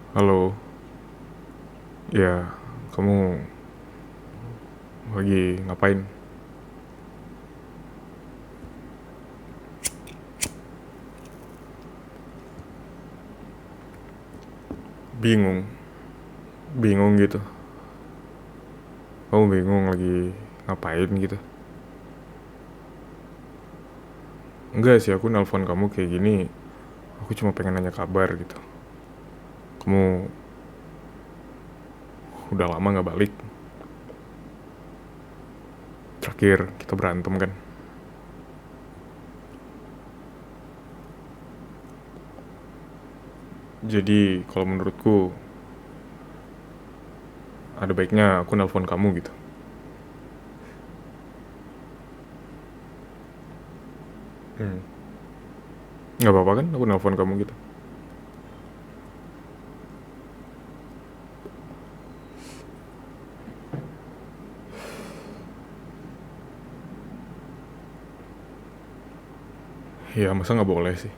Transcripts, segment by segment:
Halo, ya kamu lagi ngapain? Bingung, bingung gitu. Kamu bingung lagi ngapain gitu? Enggak sih, aku nelpon kamu kayak gini. Aku cuma pengen nanya kabar gitu. Kamu udah lama nggak balik. Terakhir kita berantem kan. Jadi kalau menurutku ada baiknya aku nelpon kamu gitu. Hmm. Nggak apa-apa kan? Aku nelpon kamu gitu. Ya masa nggak boleh sih?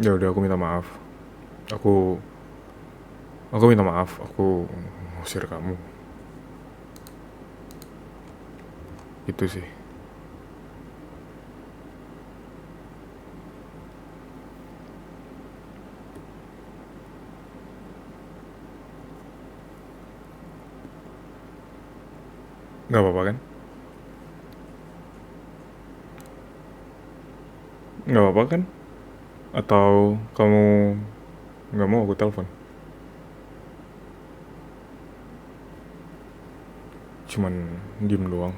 Ya udah aku minta maaf. Aku aku minta maaf. Aku ngusir kamu. Itu sih. Nggak apa-apa kan? Nggak apa-apa kan? Atau kamu nggak mau aku telepon? Cuman diem doang.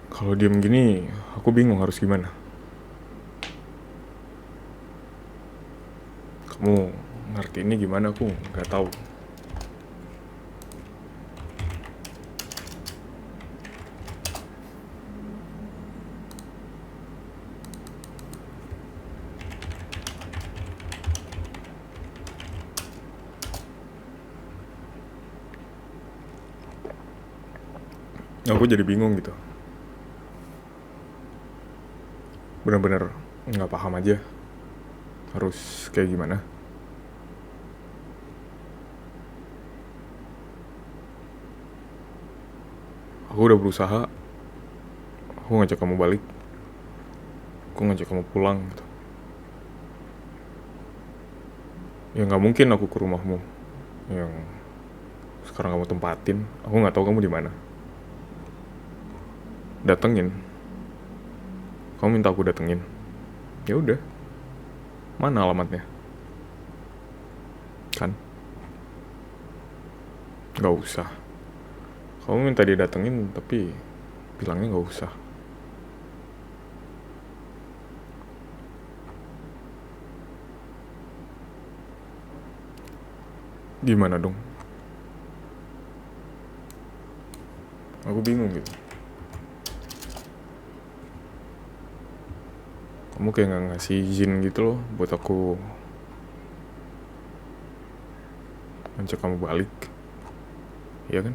Kalau diem gini, aku bingung harus gimana. Kamu ngerti ini gimana aku nggak tahu. Aku jadi bingung gitu. Bener-bener nggak paham aja harus kayak gimana. Aku udah berusaha, aku ngajak kamu balik, aku ngajak kamu pulang gitu. Ya nggak mungkin aku ke rumahmu yang sekarang kamu tempatin. Aku nggak tahu kamu di mana. Datengin, kamu minta aku datengin. Ya udah, mana alamatnya? Kan, nggak usah. Kamu minta didatengin tapi bilangnya nggak usah. Gimana dong? Aku bingung gitu. Kamu kayak nggak ngasih izin gitu loh buat aku ngajak kamu balik. Iya kan?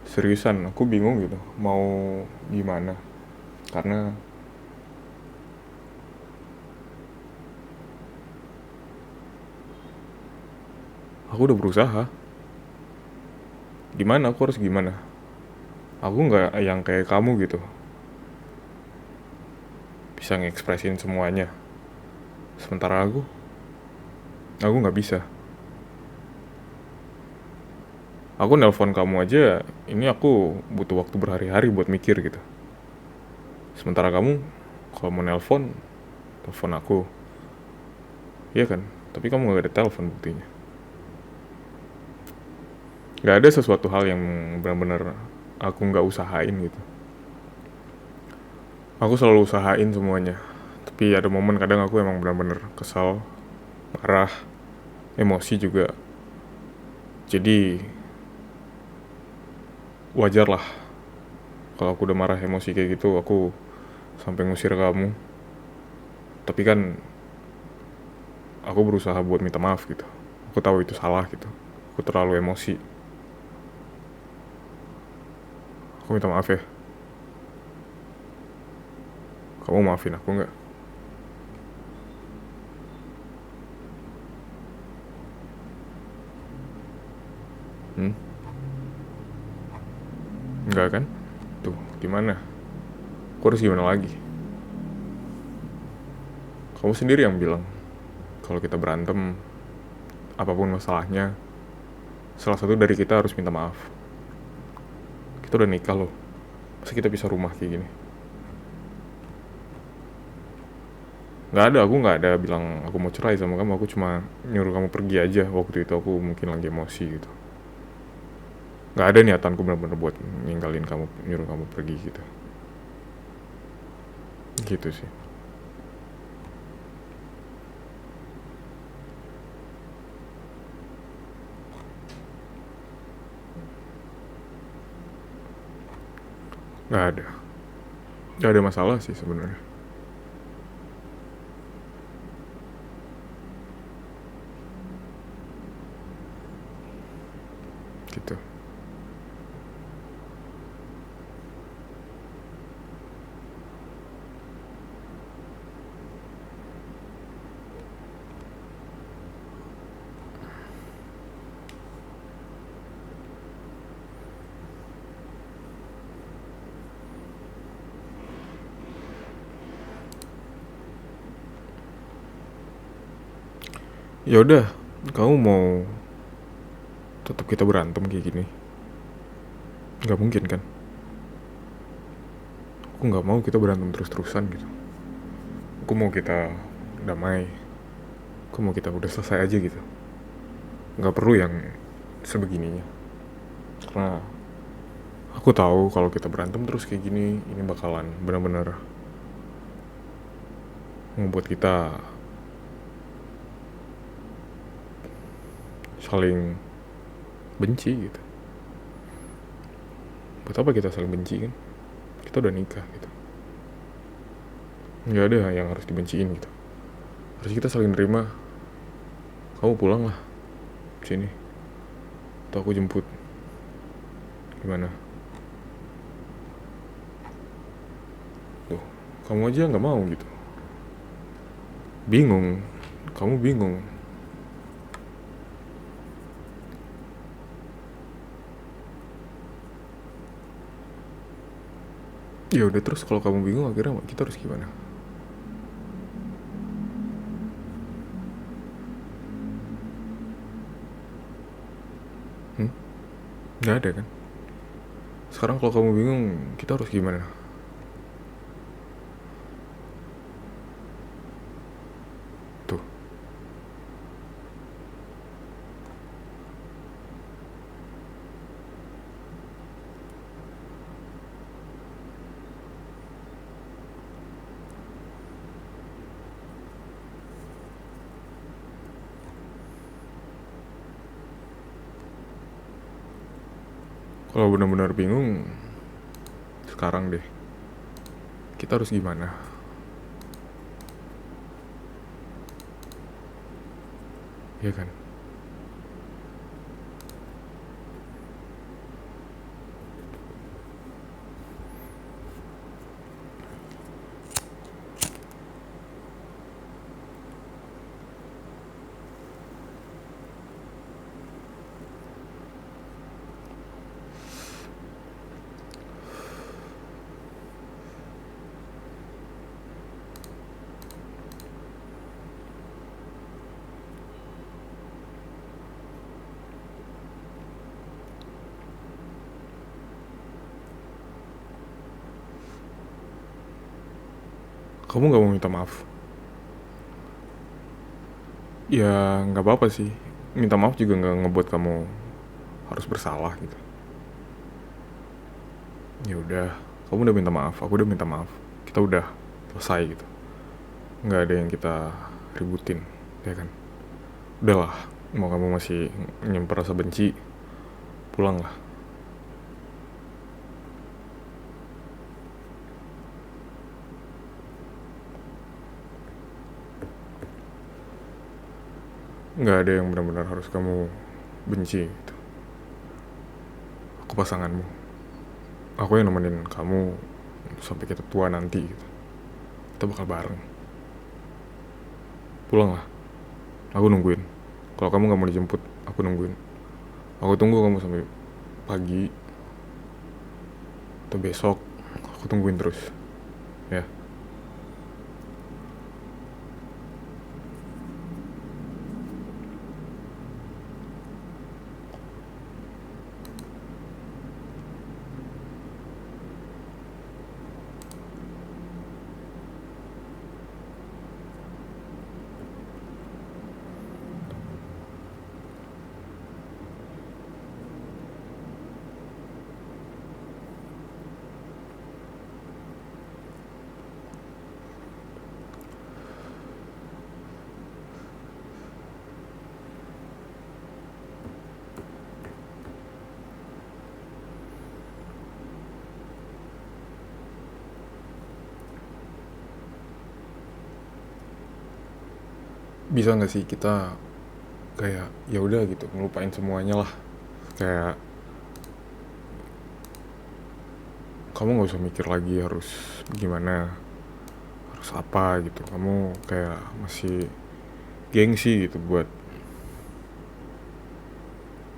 Seriusan, aku bingung gitu. Mau gimana? Karena aku udah berusaha. Gimana? Aku harus gimana? Aku nggak yang kayak kamu gitu. Bisa ngekspresin semuanya. Sementara aku nggak bisa. Aku nelpon kamu aja, ini aku butuh waktu berhari-hari buat mikir gitu. Sementara kamu, kalau mau nelpon, telepon aku. Iya kan? Tapi kamu nggak ada telepon buktinya. Nggak ada sesuatu hal yang benar-benar aku nggak usahain gitu. Aku selalu usahain semuanya. Tapi ada momen kadang aku emang benar-benar kesal, marah, emosi juga. Jadi wajar lah kalau aku udah marah emosi kayak gitu, aku sampai ngusir kamu. Tapi kan aku berusaha buat minta maaf gitu. Aku tahu itu salah gitu. Aku terlalu emosi. Aku minta maaf ya. Kamu maafin aku nggak? Hmm? Nggak kan? Tuh, gimana? Aku harus gimana lagi? Kamu sendiri yang bilang kalau kita berantem, apapun masalahnya, salah satu dari kita harus minta maaf. Kita udah nikah loh. Masa kita bisa rumah kayak gini? Nggak ada, aku nggak ada bilang aku mau cerai sama kamu. Aku cuma nyuruh kamu pergi aja. Waktu itu aku mungkin lagi emosi gitu. Nggak ada niatanku bener-bener buat ninggalin kamu, nyuruh kamu pergi gitu. Gitu sih. Nggak ada. Nggak ada masalah sih sebenarnya. Gitu. Ya udah, kamu mau tetap kita berantem kayak gini? Nggak mungkin kan? Aku nggak mau kita berantem terus-terusan gitu. Aku mau kita damai. Aku mau kita udah selesai aja gitu. Nggak perlu yang sebegininya. Karena aku tahu kalau kita berantem terus kayak gini, ini bakalan benar-benar membuat kita saling benci gitu. Buat apa kita saling benci kan? Kita udah nikah gitu. Nggak ada yang harus dibenciin gitu. Harus kita saling nerima. Kamu pulang lah sini. Atau aku jemput. Gimana? Tuh, kamu aja nggak mau gitu. Bingung. Kamu bingung. Ya udah, terus kalau kamu bingung akhirnya kita harus gimana? Hmm? Nggak ada kan? Sekarang kalau kamu bingung, kita harus gimana? Tuh, kalau benar-benar bingung, sekarang deh, kita harus gimana? Iya kan? Kamu nggak mau minta maaf? Ya nggak apa-apa sih. Minta maaf juga nggak ngebuat kamu harus bersalah gitu. Ya udah, kamu udah minta maaf, aku udah minta maaf. Kita udah selesai gitu. Nggak ada yang kita ributin, ya kan? Udahlah, mau kamu masih nyimpen rasa benci, pulang lah. Nggak ada yang benar-benar harus kamu benci gitu. Aku pasanganmu. aku yang nemenin kamu sampai kita tua nanti gitu. Kita bakal bareng. Pulang lah, aku nungguin. Kalau kamu nggak mau dijemput, aku nungguin. Aku tunggu kamu sampai pagi atau besok. Aku tungguin terus, ya. Bisa nggak sih kita kayak ya udah gitu ngelupain semuanya lah. Kayak kamu nggak usah mikir lagi harus gimana, harus apa gitu. Kamu kayak masih gengsi gitu buat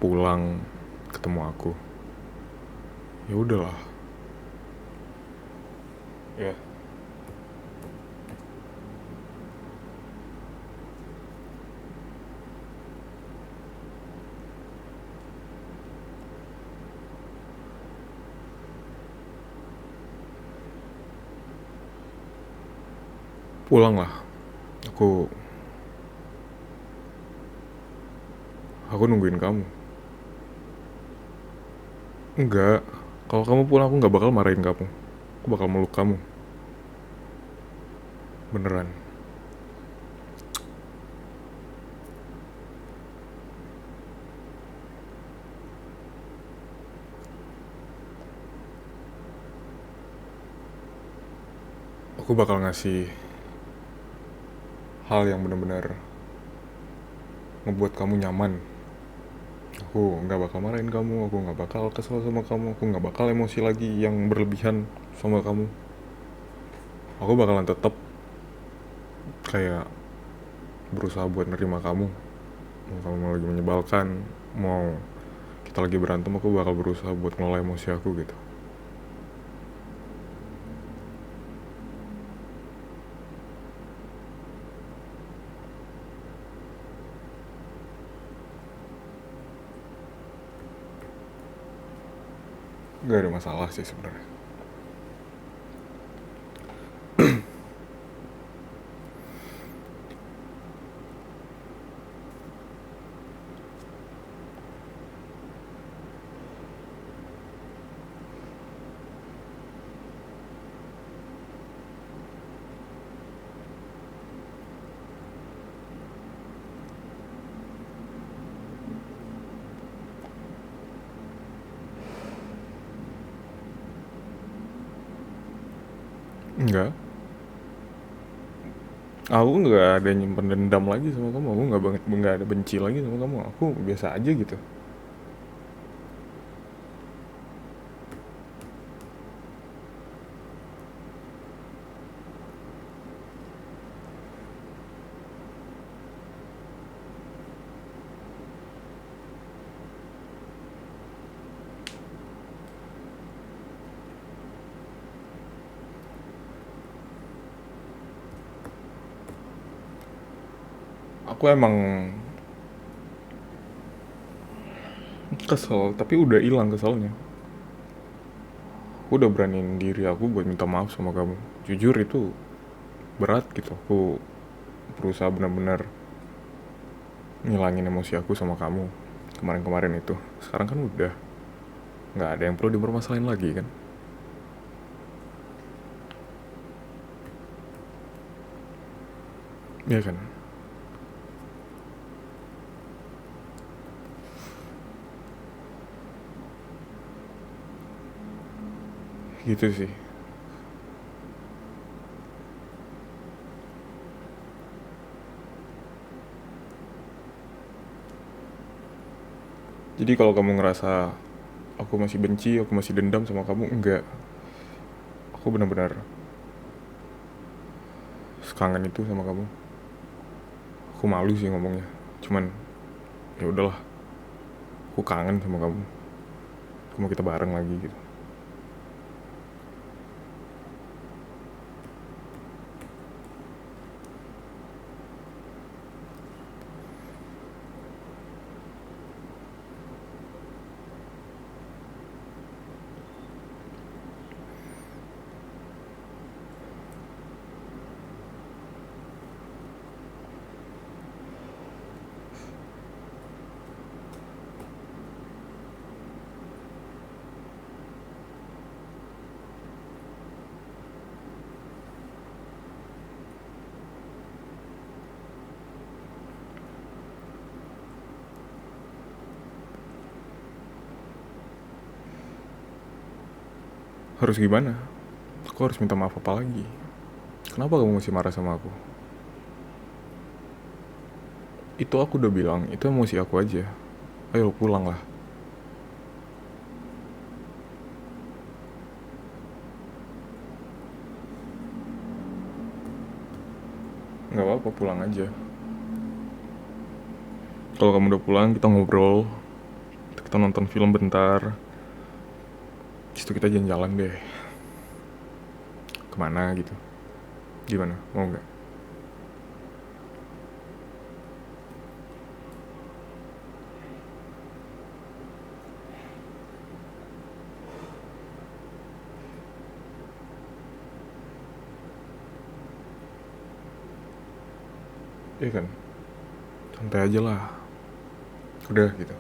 pulang ketemu aku. Ya udahlah. Ya, pulang lah. Aku aku nungguin kamu. Enggak. Kalau kamu pulang aku nggak bakal marahin kamu. Aku bakal meluk kamu. Beneran. Aku bakal ngasih hal yang benar-benar ngebuat kamu nyaman. Aku nggak bakal marahin kamu, aku nggak bakal kesel sama kamu, aku nggak bakal emosi lagi yang berlebihan sama kamu. Aku bakalan tetap kayak berusaha buat nerima kamu. Mau kamu lagi menyebalkan, mau kita lagi berantem, aku bakal berusaha buat ngelola emosi aku gitu. Gak ada masalah sih sebenarnya. Enggak, aku nggak ada nyimpen dendam lagi sama kamu. Aku nggak ada benci lagi sama kamu. Aku biasa aja gitu. Aku emang kesel, tapi udah hilang keselnya. Aku udah beraniin diri aku buat minta maaf sama kamu. Jujur itu berat gitu. Aku berusaha benar-benar ngilangin emosi aku sama kamu kemarin-kemarin itu. Sekarang kan udah nggak ada yang perlu dipermasalahin lagi kan. Iya kan. Gitu sih. Jadi kalau kamu ngerasa aku masih benci, aku masih dendam sama kamu, enggak. Aku benar-benar sekangen itu sama kamu. Aku malu sih ngomongnya, cuman ya udahlah, aku kangen sama kamu. Aku mau kita bareng lagi gitu. Harus gimana? Aku harus minta maaf apa lagi? Kenapa kamu masih marah sama aku? Itu aku udah bilang, itu emosi aku aja. Ayo pulang lah. Nggak apa-apa, pulang aja. Kalau kamu udah pulang, kita ngobrol. Kita nonton film bentar. Habis itu kita jalan-jalan deh. Kemana gitu. Gimana? Mau nggak? Iya kan? Santai aja lah. Udah gitu.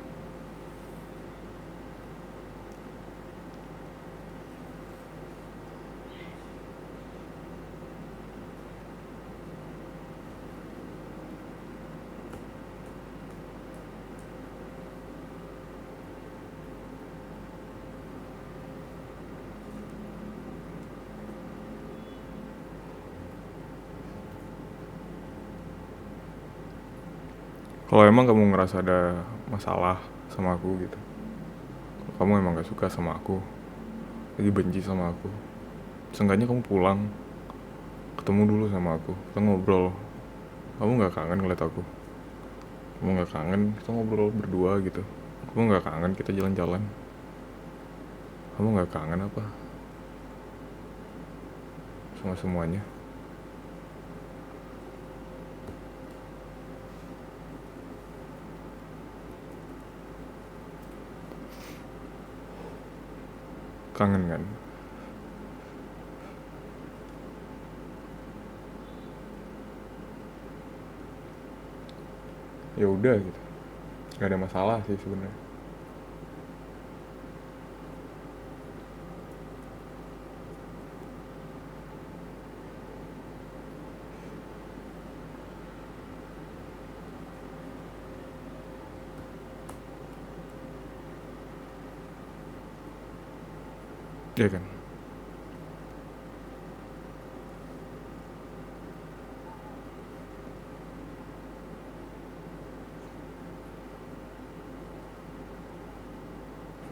Kalau emang kamu ngerasa ada masalah sama aku gitu, kalau kamu emang gak suka sama aku, lagi benci sama aku, seenggaknya kamu pulang, ketemu dulu sama aku, kita ngobrol. Kamu gak kangen ngeliat aku? Kamu gak kangen kita ngobrol berdua gitu? Kamu gak kangen kita jalan-jalan? Kamu gak kangen apa sama semuanya? Kangen kan? Ya udah gitu, gak ada masalah sih sebenarnya. Iya kan?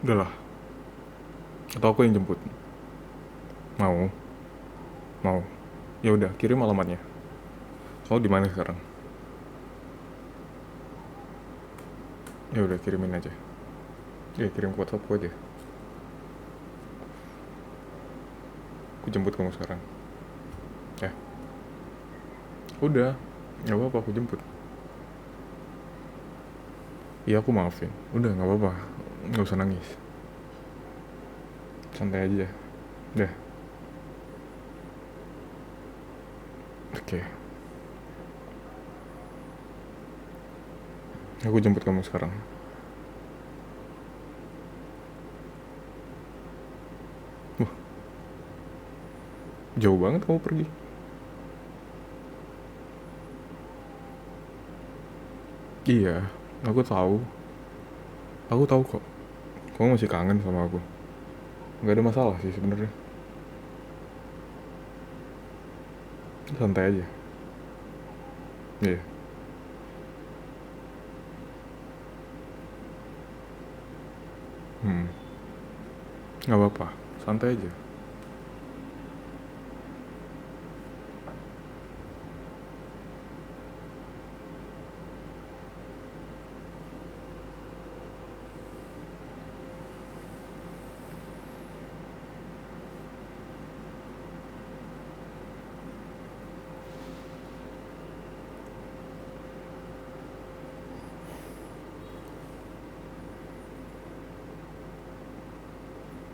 Udahlah, atau aku yang jemput? Mau? Mau? Ya udah, kirim alamatnya. Kamu di mana sekarang? Ya udah, kirimin aja. Ya kirim ke WhatsAppku aja. Aku jemput kamu sekarang. Ya, udah. Gak apa-apa, aku jemput. Iya, aku maafin. Udah, gak apa-apa. Gak usah nangis. Santai aja. Udah. Oke. Aku jemput kamu sekarang. Wah, jauh banget kamu pergi. Iya, aku tahu. Aku tahu kok. Kamu masih kangen sama aku. Gak ada masalah sih sebenarnya. Santai aja. Iya. Hmm. Nggak apa-apa, santai aja.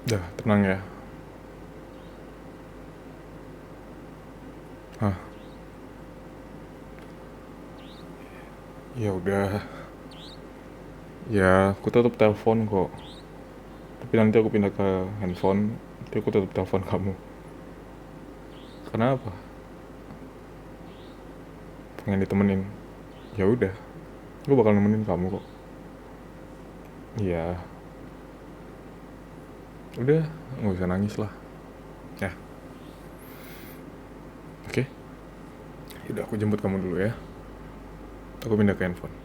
Udah, tenang ya. Hah, ya udah. Ya, aku tetap telepon kok. Tapi nanti aku pindah ke handphone, nanti aku tetap telepon kamu. Kenapa? Pengen ditemenin. Ya udah, aku bakal nemenin kamu kok. Iya, udah, nggak usah nangis lah. Ya, oke. Udah, aku jemput kamu dulu ya. Aku pindah ke handphone.